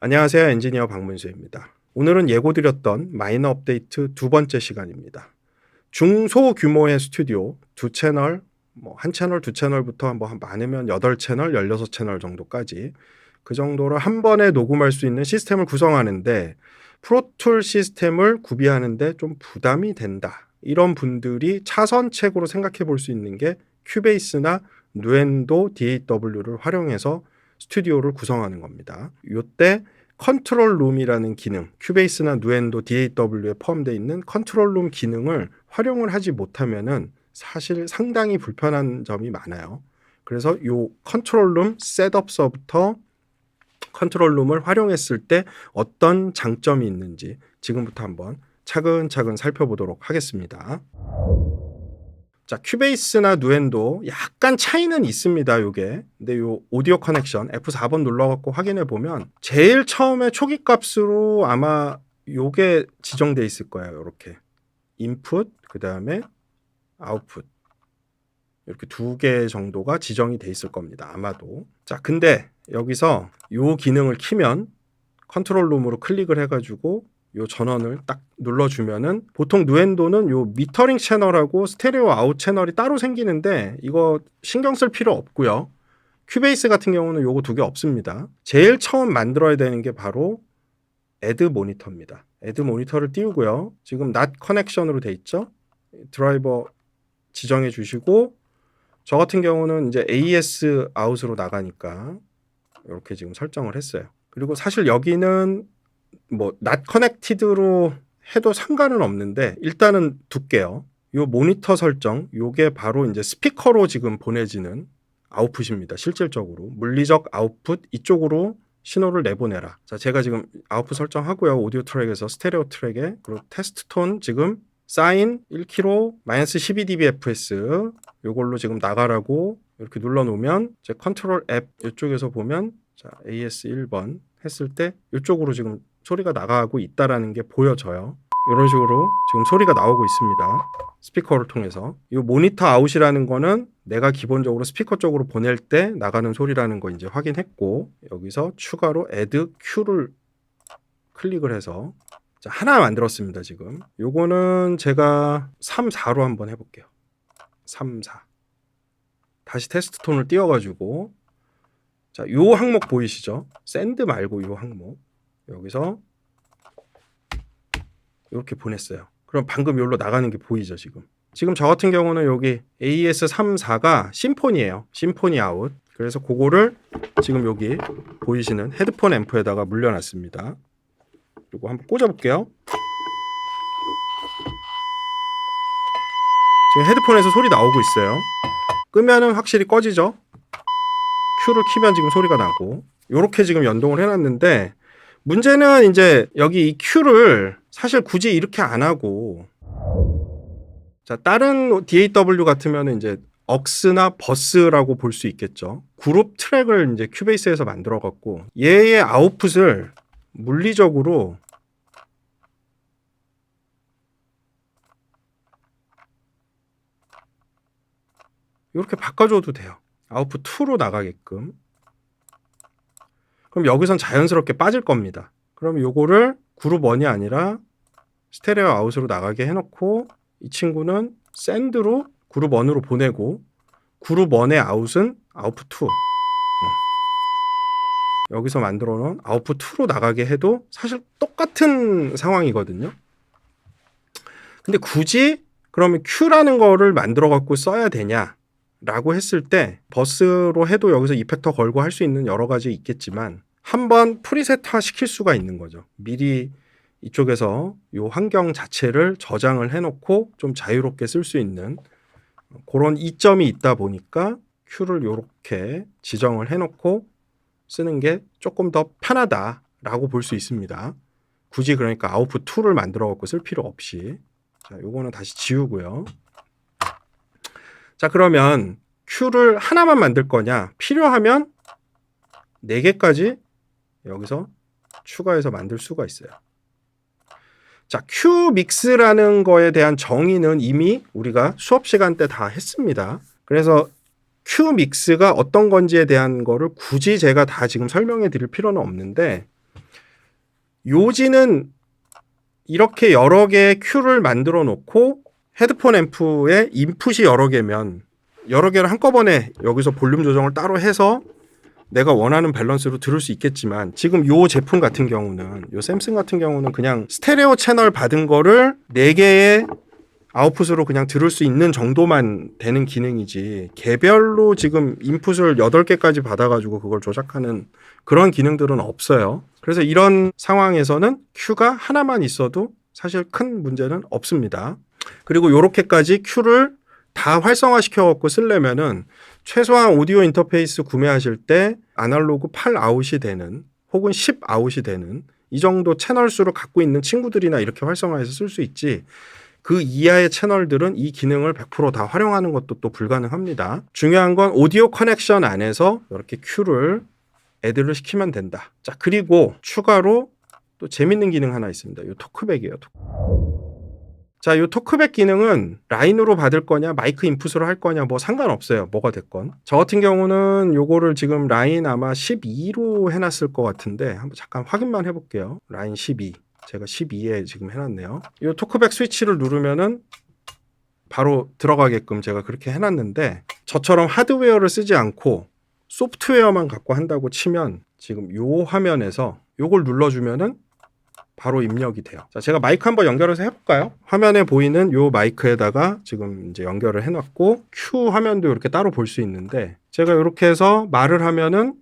안녕하세요. 엔지니어 박문수입니다. 오늘은 예고드렸던 마이너 업데이트 두 번째 시간입니다. 중소규모의 스튜디오 두 채널, 한 채널, 두 채널부터 많으면 8채널, 16채널 정도까지 그 정도를 한 번에 녹음할 수 있는 시스템을 구성하는데 프로툴 시스템을 구비하는데 좀 부담이 된다. 이런 분들이 차선책으로 생각해 볼 수 있는 게 큐베이스나 누엔도 DAW를 활용해서 스튜디오를 구성하는 겁니다. 이때 컨트롤 룸이라는 기능, 큐베이스나 누엔도 DAW에 포함되어 있는 컨트롤 룸 기능을 활용을 하지 못하면은 사실 상당히 불편한 점이 많아요. 그래서 이 컨트롤 룸 셋업서부터 컨트롤 룸을 활용했을 때 어떤 장점이 있는지 지금부터 한번 차근차근 살펴보도록 하겠습니다. 자, 큐베이스나 누엔도 약간 차이는 있습니다, 요게. 근데 요 오디오 커넥션 F4번 눌러갖고 확인해 보면 제일 처음에 초기 값으로 아마 요게 지정돼 있을 거예요, 요렇게. 인풋, 그 다음에 아웃풋. 이렇게 두 개 정도가 지정이 돼 있을 겁니다, 아마도. 자, 근데 여기서 요 기능을 키면 컨트롤 룸으로 클릭을 해가지고 요 전원을 딱 눌러주면은 보통 누엔도는 요 미터링 채널하고 스테레오 아웃 채널이 따로 생기는데 이거 신경 쓸 필요 없고요. 큐베이스 같은 경우는 요거 두 개 없습니다. 제일 처음 만들어야 되는 게 바로 애드 모니터입니다. 애드 모니터를 띄우고요. 지금 NOT 커넥션으로 돼 있죠. 드라이버 지정해 주시고 저 같은 경우는 이제 AS 아웃으로 나가니까 이렇게 지금 설정을 했어요. 그리고 사실 여기는 not connected로 해도 상관은 없는데 일단은 둘게요. 요 모니터 설정, 요게 바로 이제 스피커로 지금 보내지는 아웃풋입니다. 실질적으로 물리적 아웃풋 이쪽으로 신호를 내보내라. 자, 제가 지금 아웃풋 설정하고요. 오디오 트랙에서 스테레오 트랙에 그리고 테스트 톤 지금 사인 1kg -12dBfs 요걸로 지금 나가라고 이렇게 눌러 놓으면 제 컨트롤 앱 이쪽에서 보면 자, AS 1번 했을 때 이쪽으로 지금 소리가 나가고 있다라는 게 보여져요. 이런 식으로 지금 소리가 나오고 있습니다. 스피커를 통해서. 이 모니터 아웃이라는 거는 내가 기본적으로 스피커 쪽으로 보낼 때 나가는 소리라는 거 이제 확인했고 여기서 추가로 add Q를 클릭을 해서 자, 하나 만들었습니다. 지금 요거는 제가 3, 4로 한번 해볼게요. 3, 4 다시 테스트 톤을 띄워가지고 자, 요 항목 보이시죠? 샌드 말고 요 항목 여기서 이렇게 보냈어요. 그럼 방금 여기로 나가는 게 보이죠, 지금. 지금 저 같은 경우는 여기 AS34가 심포니예요. 심포니 아웃. 그래서 그거를 지금 여기 보이시는 헤드폰 앰프에다가 물려놨습니다. 그리고 한번 꽂아볼게요. 지금 헤드폰에서 소리 나오고 있어요. 끄면은 확실히 꺼지죠. Q를 키면 지금 소리가 나고 요렇게 지금 연동을 해놨는데 문제는 이제 여기 이 Q를 사실 굳이 이렇게 안 하고 자, 다른 DAW 같으면 이제 억스나 버스라고 볼 수 있겠죠. 그룹 트랙을 이제 큐베이스에서 만들어 갖고 얘의 아웃풋을 물리적으로 이렇게 바꿔줘도 돼요. 아웃풋 2로 나가게끔. 그럼 여기선 자연스럽게 빠질 겁니다. 그럼 요거를 그룹 1이 아니라 스테레오 아웃으로 나가게 해놓고 이 친구는 샌드로 그룹 1으로 보내고 그룹 1의 아웃은 아웃풋 2 여기서 만들어 놓은 아웃풋 2로 나가게 해도 사실 똑같은 상황이거든요. 근데 굳이 그러면 Q라는 거를 만들어 갖고 써야 되냐 라고 했을 때 버스로 해도 여기서 이펙터 걸고 할 수 있는 여러 가지 있겠지만 한번 프리셋화 시킬 수가 있는 거죠. 미리 이쪽에서 이 환경 자체를 저장을 해놓고 좀 자유롭게 쓸 수 있는 그런 이점이 있다 보니까 Q를 이렇게 지정을 해놓고 쓰는 게 조금 더 편하다라고 볼 수 있습니다. 굳이 그러니까 아웃풋 2를 만들어 갖고 쓸 필요 없이 자, 요거는 다시 지우고요. 자, 그러면 Q를 하나만 만들 거냐? 필요하면 4개까지 여기서 추가해서 만들 수가 있어요. 자, Q 믹스라는 거에 대한 정의는 이미 우리가 수업 시간 때 다 했습니다. 그래서 Q 믹스가 어떤 건지에 대한 거를 굳이 제가 다 지금 설명해 드릴 필요는 없는데 요지는 이렇게 여러 개의 큐를 만들어 놓고 헤드폰 앰프에 인풋이 여러 개면 여러 개를 한꺼번에 여기서 볼륨 조정을 따로 해서 내가 원하는 밸런스로 들을 수 있겠지만 지금 요 제품 같은 경우는 요 샘슨 같은 경우는 그냥 스테레오 채널 받은 거를 4개의 아웃풋으로 그냥 들을 수 있는 정도만 되는 기능이지 개별로 지금 인풋을 8개까지 받아가지고 그걸 조작하는 그런 기능들은 없어요. 그래서 이런 상황에서는 큐가 하나만 있어도 사실 큰 문제는 없습니다. 그리고 요렇게까지 큐를 다 활성화시켜 갖고 쓰려면은 최소한 오디오 인터페이스 구매하실 때 아날로그 8 아웃이 되는 혹은 10 아웃이 되는 이 정도 채널 수를 갖고 있는 친구들이나 이렇게 활성화해서 쓸 수 있지 그 이하의 채널들은 이 기능을 100% 다 활용하는 것도 또 불가능합니다. 중요한 건 오디오 커넥션 안에서 이렇게 큐를 애드를 시키면 된다. 자, 그리고 추가로 또 재밌는 기능 하나 있습니다. 이 토크백이에요. 자, 이 토크백 기능은 라인으로 받을 거냐 마이크 인풋으로 할 거냐 뭐 상관없어요. 뭐가 됐건. 저 같은 경우는 요거를 지금 라인 아마 12로 해놨을 것 같은데 한번 잠깐 확인만 해볼게요. 라인 12. 제가 12에 지금 해놨네요. 이 토크백 스위치를 누르면은 바로 들어가게끔 제가 그렇게 해놨는데 저처럼 하드웨어를 쓰지 않고 소프트웨어만 갖고 한다고 치면 지금 요 화면에서 요걸 눌러주면은 바로 입력이 돼요. 자, 제가 마이크 한번 연결해서 해볼까요? 화면에 보이는 요 마이크에다가 지금 이제 연결을 해놨고 Q 화면도 이렇게 따로 볼 수 있는데 제가 이렇게 해서 말을 하면은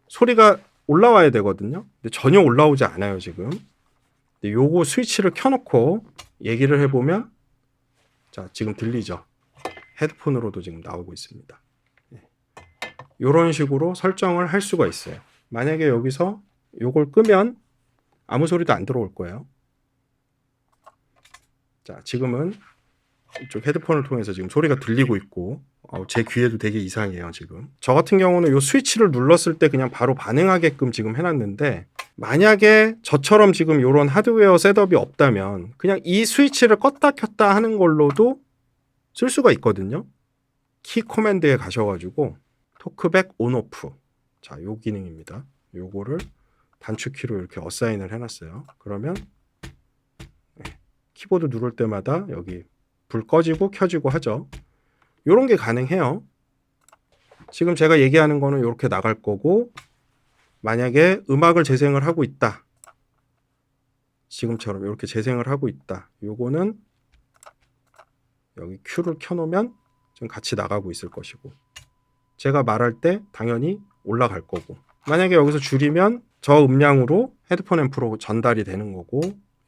소리가 올라와야 되거든요. 근데 전혀 올라오지 않아요 지금. 근데 요거 스위치를 켜놓고 얘기를 해보면 자 지금 들리죠? 헤드폰으로도 지금 나오고 있습니다. 이런 식으로 설정을 할 수가 있어요. 만약에 여기서 요걸 끄면 아무 소리도 안 들어올 거예요. 자, 지금은 이쪽 헤드폰을 통해서 지금 소리가 들리고 있고 제 귀에도 되게 이상해요 지금. 저 같은 경우는 이 스위치를 눌렀을 때 그냥 바로 반응하게끔 지금 해놨는데 만약에 저처럼 지금 이런 하드웨어 셋업이 없다면 그냥 이 스위치를 껐다 켰다 하는 걸로도 쓸 수가 있거든요. 키 코맨드에 가셔가지고 토크백 온오프, 자, 요 기능입니다. 요거를 단축키로 이렇게 어사인을 해놨어요. 그러면 키보드 누를 때마다 여기 불 꺼지고 켜지고 하죠. 요런 게 가능해요. 지금 제가 얘기하는 거는 이렇게 나갈 거고 만약에 음악을 재생을 하고 있다. 지금처럼 이렇게 재생을 하고 있다. 요거는 여기 Q를 켜놓으면 지금 같이 나가고 있을 것이고 제가 말할 때 당연히 올라갈 거고 만약에 여기서 줄이면 저 음량으로 헤드폰 앰프로 전달이 되는 거고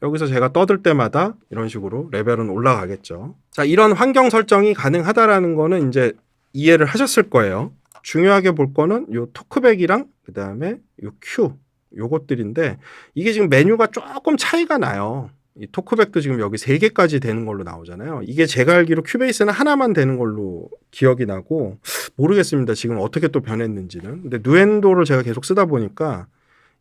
여기서 제가 떠들 때마다 이런 식으로 레벨은 올라가겠죠. 자, 이런 환경 설정이 가능하다라는 거는 이제 이해를 하셨을 거예요. 중요하게 볼 거는 요 토크백이랑 그 다음에 요 Q 요것들인데 이게 지금 메뉴가 조금 차이가 나요. 이 토크백도 지금 여기 3개까지 되는 걸로 나오잖아요. 이게 제가 알기로 큐베이스는 하나만 되는 걸로 기억이 나고 모르겠습니다. 지금 어떻게 또 변했는지는. 근데 누엔도를 제가 계속 쓰다 보니까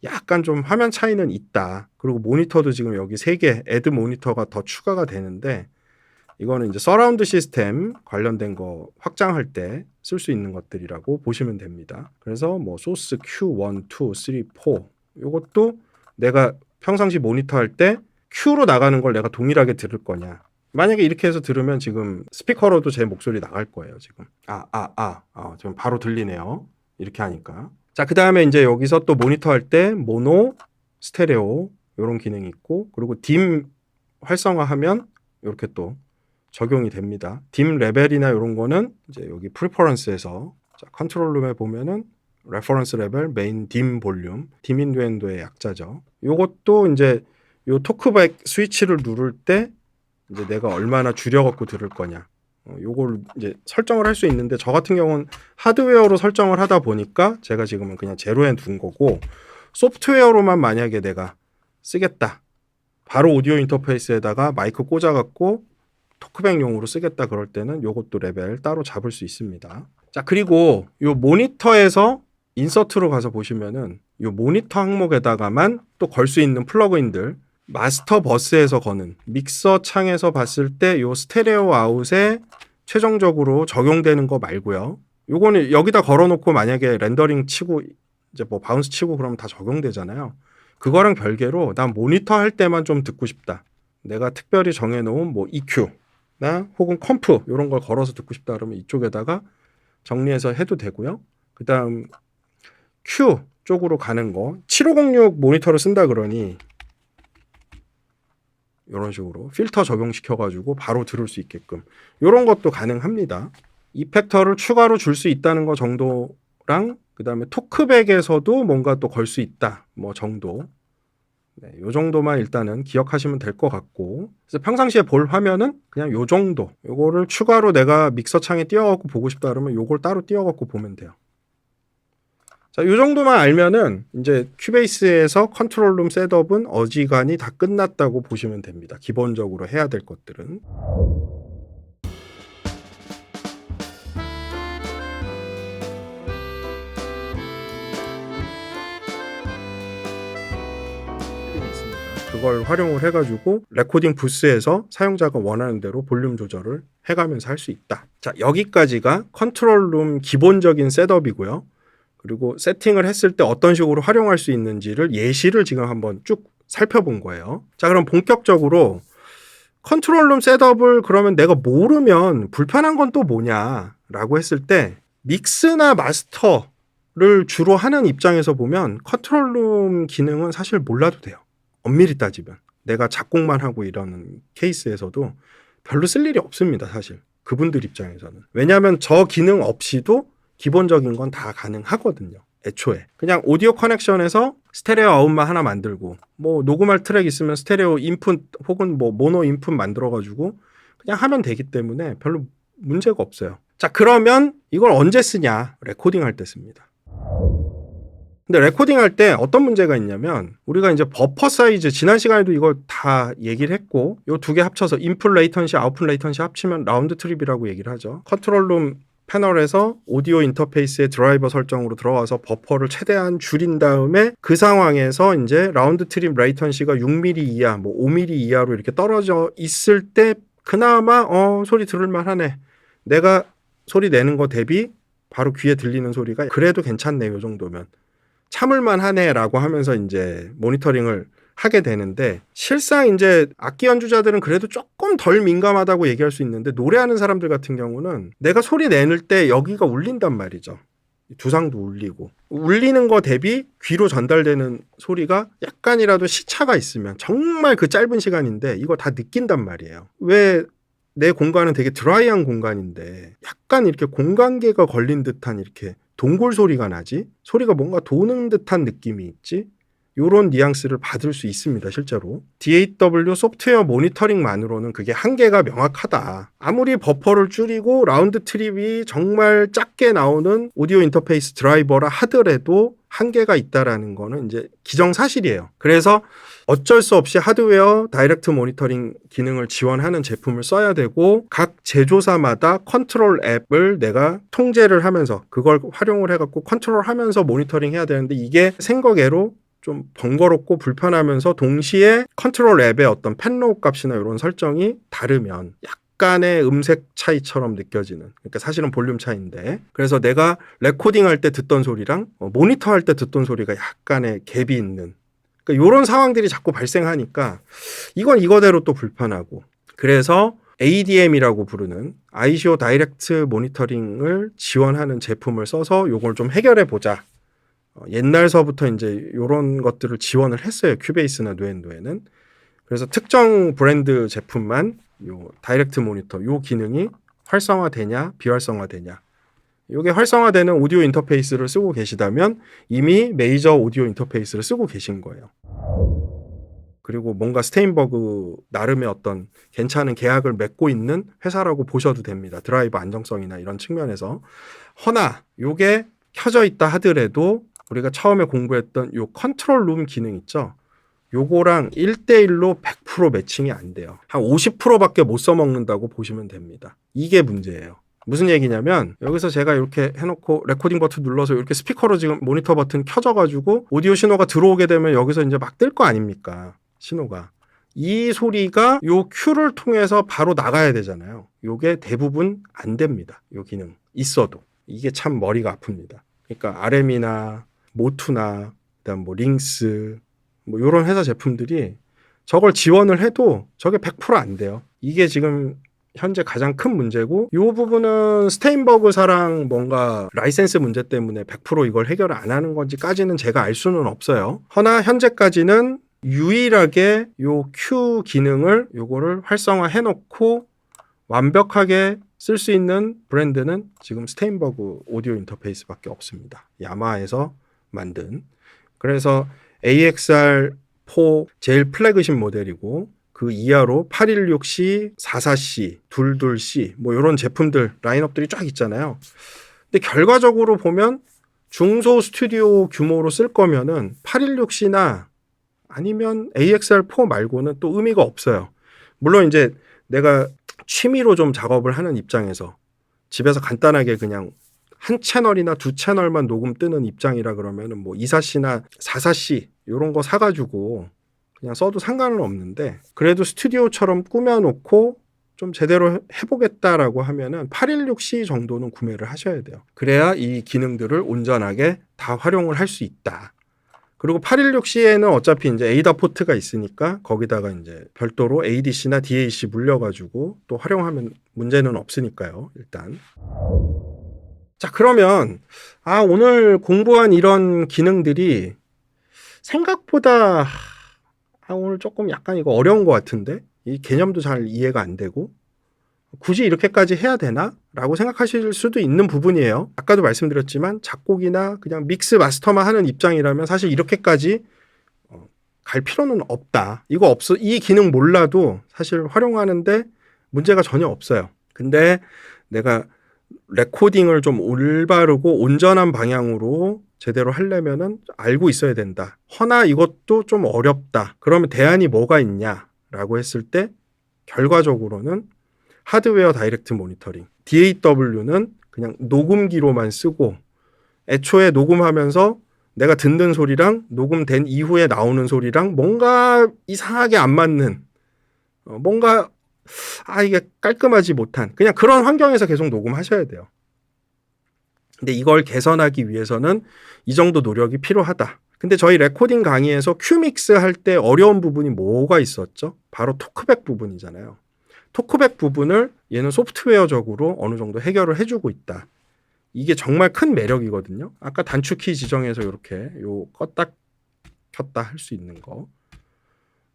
약간 좀 화면 차이는 있다. 그리고 모니터도 지금 여기 3개 애드 모니터가 더 추가가 되는데 이거는 이제 서라운드 시스템 관련된 거 확장할 때 쓸 수 있는 것들이라고 보시면 됩니다. 그래서 뭐 소스 Q1, 2, 3, 4 이것도 내가 평상시 모니터 할 때 Q로 나가는 걸 내가 동일하게 들을 거냐. 만약에 이렇게 해서 들으면 지금 스피커로도 제 목소리 나갈 거예요. 지금 지금 바로 들리네요. 이렇게 하니까. 자, 그 다음에 이제 여기서 또 모니터 할 때 모노, 스테레오 이런 기능이 있고 그리고 딤 활성화하면 이렇게 또 적용이 됩니다. 딤 레벨이나 이런 거는 이제 여기 프리퍼런스에서 자, 컨트롤룸에 보면은 레퍼런스 레벨, 메인 딤 볼륨, 딤 인누엔도의 약자죠. 요것도 이제 요 토크백 스위치를 누를 때 이제 내가 얼마나 줄여갖고 들을 거냐. 요걸 이제 설정을 할 수 있는데 저 같은 경우는 하드웨어로 설정을 하다 보니까 제가 지금은 그냥 제로에 둔 거고 소프트웨어로만 만약에 내가 쓰겠다. 바로 오디오 인터페이스에다가 마이크 꽂아갖고 토크백용으로 쓰겠다 그럴 때는 요것도 레벨 따로 잡을 수 있습니다. 자, 그리고 요 모니터에서 인서트로 가서 보시면은 요 모니터 항목에다가만 또 걸 수 있는 플러그인들 마스터 버스에서 거는 믹서 창에서 봤을 때 요 스테레오 아웃에 최종적으로 적용되는 거 말고요. 요거는 여기다 걸어놓고 만약에 렌더링 치고 이제 뭐 바운스 치고 그러면 다 적용되잖아요. 그거랑 별개로 난 모니터 할 때만 좀 듣고 싶다. 내가 특별히 정해놓은 뭐 EQ나 혹은 컴프 이런 걸 걸어서 듣고 싶다 그러면 이쪽에다가 정리해서 해도 되고요. 그 다음 Q 쪽으로 가는 거 7506 모니터를 쓴다 그러니 이런 식으로 필터 적용시켜가지고 바로 들을 수 있게끔 이런 것도 가능합니다. 이펙터를 추가로 줄 수 있다는 거 정도랑 그 다음에 토크백에서도 뭔가 또 걸 수 있다 뭐 정도. 네, 요 정도만 일단은 기억하시면 될 것 같고, 그래서 평상시에 볼 화면은 그냥 요 정도. 요거를 추가로 내가 믹서 창에 띄워갖고 보고 싶다 그러면 요걸 따로 띄워갖고 보면 돼요. 자, 요 정도만 알면은 이제 큐베이스에서 컨트롤룸 셋업은 어지간히 다 끝났다고 보시면 됩니다. 기본적으로 해야 될 것들은. 그걸 활용을 해가지고 레코딩 부스에서 사용자가 원하는 대로 볼륨 조절을 해가면서 할 수 있다. 자, 여기까지가 컨트롤룸 기본적인 셋업이고요. 그리고 세팅을 했을 때 어떤 식으로 활용할 수 있는지를 예시를 지금 한번 쭉 살펴본 거예요. 자, 그럼 본격적으로 컨트롤룸 셋업을 그러면 내가 모르면 불편한 건 또 뭐냐라고 했을 때 믹스나 마스터를 주로 하는 입장에서 보면 컨트롤룸 기능은 사실 몰라도 돼요. 엄밀히 따지면 내가 작곡만 하고 이러는 케이스에서도 별로 쓸 일이 없습니다. 사실 그분들 입장에서는. 왜냐하면 저 기능 없이도 기본적인 건 다 가능하거든요. 애초에 그냥 오디오 커넥션에서 스테레오 아웃만 하나 만들고 뭐 녹음할 트랙 있으면 스테레오 인풋 혹은 뭐 모노 인풋 만들어 가지고 그냥 하면 되기 때문에 별로 문제가 없어요. 자, 그러면 이걸 언제 쓰냐? 레코딩 할 때 씁니다. 근데 레코딩 할 때 어떤 문제가 있냐면 우리가 이제 버퍼 사이즈 지난 시간에도 이거 다 얘기를 했고 요 두 개 합쳐서 인풋 레이턴시 아웃풋 레이턴시 합치면 라운드 트립이라고 얘기를 하죠. 컨트롤룸 패널에서 오디오 인터페이스의 드라이버 설정으로 들어가서 버퍼를 최대한 줄인 다음에 그 상황에서 이제 라운드 트립 레이턴시가 6mm 이하, 뭐 5mm 이하로 이렇게 떨어져 있을 때 그나마 소리 들을만 하네. 내가 소리 내는 거 대비 바로 귀에 들리는 소리가 그래도 괜찮네. 요 정도면. 참을만 하네라고 하면서 이제 모니터링을 하게 되는데 실상 이제 악기 연주자들은 그래도 조금 덜 민감하다고 얘기할 수 있는데 노래하는 사람들 같은 경우는 내가 소리 내는 때 여기가 울린단 말이죠. 두상도 울리고 울리는 거 대비 귀로 전달되는 소리가 약간이라도 시차가 있으면 정말 그 짧은 시간인데 이거 다 느낀단 말이에요. 왜 내 공간은 되게 드라이한 공간인데 약간 이렇게 공간계가 걸린 듯한 이렇게 동굴 소리가 나지? 소리가 뭔가 도는 듯한 느낌이 있지? 요런 뉘앙스를 받을 수 있습니다. 실제로. DAW 소프트웨어 모니터링만으로는 그게 한계가 명확하다. 아무리 버퍼를 줄이고 라운드 트립이 정말 작게 나오는 오디오 인터페이스 드라이버라 하더라도 한계가 있다라는 거는 이제 기정사실이에요. 그래서 어쩔 수 없이 하드웨어 다이렉트 모니터링 기능을 지원하는 제품을 써야 되고 각 제조사마다 컨트롤 앱을 내가 통제를 하면서 그걸 활용을 해갖고 컨트롤하면서 모니터링 해야 되는데 이게 생각외로 좀 번거롭고 불편하면서 동시에 컨트롤 앱의 어떤 펜로우 값이나 이런 설정이 다르면 약간의 음색 차이처럼 느껴지는, 그러니까 사실은 볼륨 차이인데, 그래서 내가 레코딩 할 때 듣던 소리랑 모니터 할 때 듣던 소리가 약간의 갭이 있는, 그러니까 이런 상황들이 자꾸 발생하니까 이건 이거대로 또 불편하고, 그래서 ADM이라고 부르는 아이시오 다이렉트 모니터링을 지원하는 제품을 써서 이걸 좀 해결해 보자. 옛날서부터 이제 이런 것들을 지원을 했어요. 큐베이스나 누엔도에는. 그래서 특정 브랜드 제품만 요 다이렉트 모니터 요 기능이 활성화되냐 비활성화되냐. 이게 활성화되는 오디오 인터페이스를 쓰고 계시다면 이미 메이저 오디오 인터페이스를 쓰고 계신 거예요. 그리고 뭔가 스테인버그 나름의 어떤 괜찮은 계약을 맺고 있는 회사라고 보셔도 됩니다. 드라이브 안정성이나 이런 측면에서. 허나 요게 켜져 있다 하더라도 우리가 처음에 공부했던 요 컨트롤 룸 기능 있죠. 요거랑 1대1로 100% 매칭이 안 돼요. 한 50%밖에 못 써먹는다고 보시면 됩니다. 이게 문제예요. 무슨 얘기냐면 여기서 제가 이렇게 해놓고 레코딩 버튼 눌러서 이렇게 스피커로 지금 모니터 버튼 켜져가지고 오디오 신호가 들어오게 되면 여기서 이제 막 뜰 거 아닙니까? 신호가. 이 소리가 요 큐를 통해서 바로 나가야 되잖아요. 요게 대부분 안 됩니다. 요 기능. 있어도. 이게 참 머리가 아픕니다. 그러니까 RM이나 모투나 그다음 뭐 링스 뭐 이런 회사 제품들이 저걸 지원을 해도 저게 100%안 돼요. 이게 지금 현재 가장 큰 문제고, 이 부분은 스테인버그사랑 뭔가 라이센스 문제 때문에 100% 이걸 해결 안 하는 건지까지는 제가 알 수는 없어요. 허나 현재까지는 유일하게 요 Q 기능을 요거를 활성화해 놓고 완벽하게 쓸 수 있는 브랜드는 지금 스테인버그 오디오 인터페이스밖에 없습니다. 야마하에서 만든. 그래서 AXR4 제일 플래그십 모델이고, 그 이하로 816C, 44C, 22C 뭐 이런 제품들 라인업들이 쫙 있잖아요. 근데 결과적으로 보면 중소 스튜디오 규모로 쓸 거면은 816C나 아니면 AXR4 말고는 또 의미가 없어요. 물론 이제 내가 취미로 좀 작업을 하는 입장에서 집에서 간단하게 그냥 한 채널이나 두 채널만 녹음 뜨는 입장이라 그러면은 뭐 24C나 44C 이런 거 사가지고 그냥 써도 상관은 없는데, 그래도 스튜디오처럼 꾸며놓고 좀 제대로 해보겠다라고 하면은 816C 정도는 구매를 하셔야 돼요. 그래야 이 기능들을 온전하게 다 활용을 할 수 있다. 그리고 816C에는 어차피 이제 에이다 포트가 있으니까 거기다가 이제 별도로 ADC나 DAC 물려가지고 또 활용하면 문제는 없으니까요, 일단. 자, 그러면 오늘 공부한 이런 기능들이 생각보다 오늘 조금 약간 이거 어려운 것 같은데, 이 개념도 잘 이해가 안 되고 굳이 이렇게까지 해야 되나? 라고 생각하실 수도 있는 부분이에요. 아까도 말씀드렸지만 작곡이나 그냥 믹스 마스터만 하는 입장이라면 사실 이렇게까지 갈 필요는 없다. 이 기능 몰라도 사실 활용하는데 문제가 전혀 없어요. 근데 내가 레코딩을 좀 올바르고 온전한 방향으로 제대로 하려면은 알고 있어야 된다. 허나 이것도 좀 어렵다. 그러면 대안이 뭐가 있냐라고 했을 때 결과적으로는 하드웨어 다이렉트 모니터링, DAW는 그냥 녹음기로만 쓰고 애초에 녹음하면서 내가 듣는 소리랑 녹음된 이후에 나오는 소리랑 뭔가 이상하게 안 맞는, 뭔가 이게 깔끔하지 못한 그냥 그런 환경에서 계속 녹음하셔야 돼요. 근데 이걸 개선하기 위해서는 이 정도 노력이 필요하다. 근데 저희 레코딩 강의에서 큐믹스 할 때 어려운 부분이 뭐가 있었죠? 바로 토크백 부분이잖아요. 토크백 부분을 얘는 소프트웨어적으로 어느 정도 해결을 해주고 있다. 이게 정말 큰 매력이거든요. 아까 단축키 지정해서 이렇게 껐다 켰다 할 수 있는 거.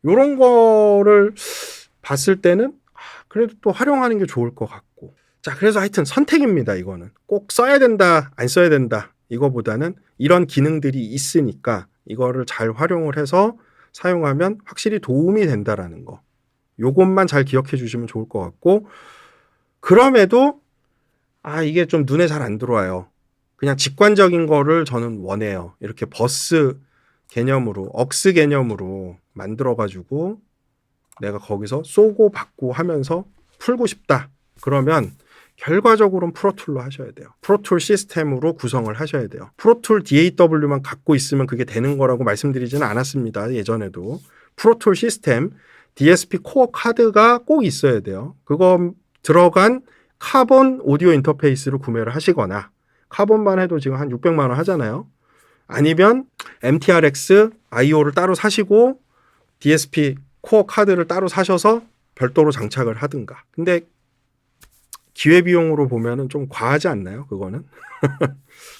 이런 거를 봤을 때는 그래도 또 활용하는 게 좋을 것 같고. 자, 그래서 하여튼 선택입니다. 이거는 꼭 써야 된다, 안 써야 된다. 이거보다는 이런 기능들이 있으니까 이거를 잘 활용을 해서 사용하면 확실히 도움이 된다라는 거. 요것만 잘 기억해 주시면 좋을 것 같고, 그럼에도 이게 좀 눈에 잘 안 들어와요. 그냥 직관적인 거를 저는 원해요. 이렇게 버스 개념으로, 억스 개념으로 만들어가지고 내가 거기서 쏘고 받고 하면서 풀고 싶다. 그러면 결과적으로는 프로툴로 하셔야 돼요. 프로툴 시스템으로 구성을 하셔야 돼요. 프로툴 DAW만 갖고 있으면 그게 되는 거라고 말씀드리지는 않았습니다. 예전에도. 프로툴 시스템, DSP 코어 카드가 꼭 있어야 돼요. 그거 들어간 카본 오디오 인터페이스를 구매를 하시거나, 카본만 해도 지금 한 600만 원 하잖아요. 아니면 MTRX IO를 따로 사시고 DSP 코어 카드를 따로 사셔서 별도로 장착을 하든가. 근데 기회비용으로 보면은 좀 과하지 않나요? 그거는?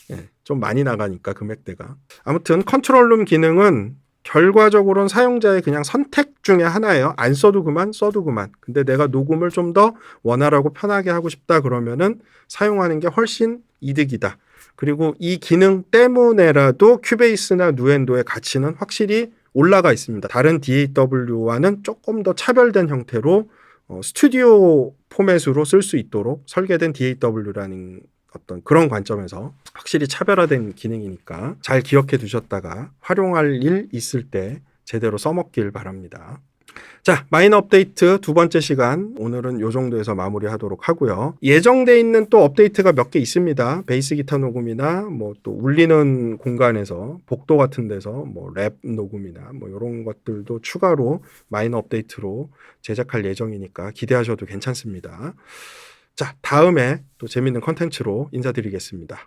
네, 좀 많이 나가니까 금액대가. 아무튼 컨트롤룸 기능은 결과적으로는 사용자의 그냥 선택 중에 하나예요. 안 써도 그만, 써도 그만. 근데 내가 녹음을 좀 더 원활하고 편하게 하고 싶다 그러면은 사용하는 게 훨씬 이득이다. 그리고 이 기능 때문에라도 큐베이스나 누엔도의 가치는 확실히 올라가 있습니다. 다른 DAW와는 조금 더 차별된 형태로 스튜디오 포맷으로 쓸 수 있도록 설계된 DAW라는 어떤 그런 관점에서 확실히 차별화된 기능이니까 잘 기억해 두셨다가 활용할 일 있을 때 제대로 써먹길 바랍니다. 자, 마이너 업데이트 두 번째 시간, 오늘은 이 정도에서 마무리하도록 하고요. 예정돼 있는 또 업데이트가 몇 개 있습니다. 베이스 기타 녹음이나 뭐 또 울리는 공간에서 복도 같은 데서 뭐 랩 녹음이나 뭐 이런 것들도 추가로 마이너 업데이트로 제작할 예정이니까 기대하셔도 괜찮습니다. 자, 다음에 또 재밌는 컨텐츠로 인사드리겠습니다.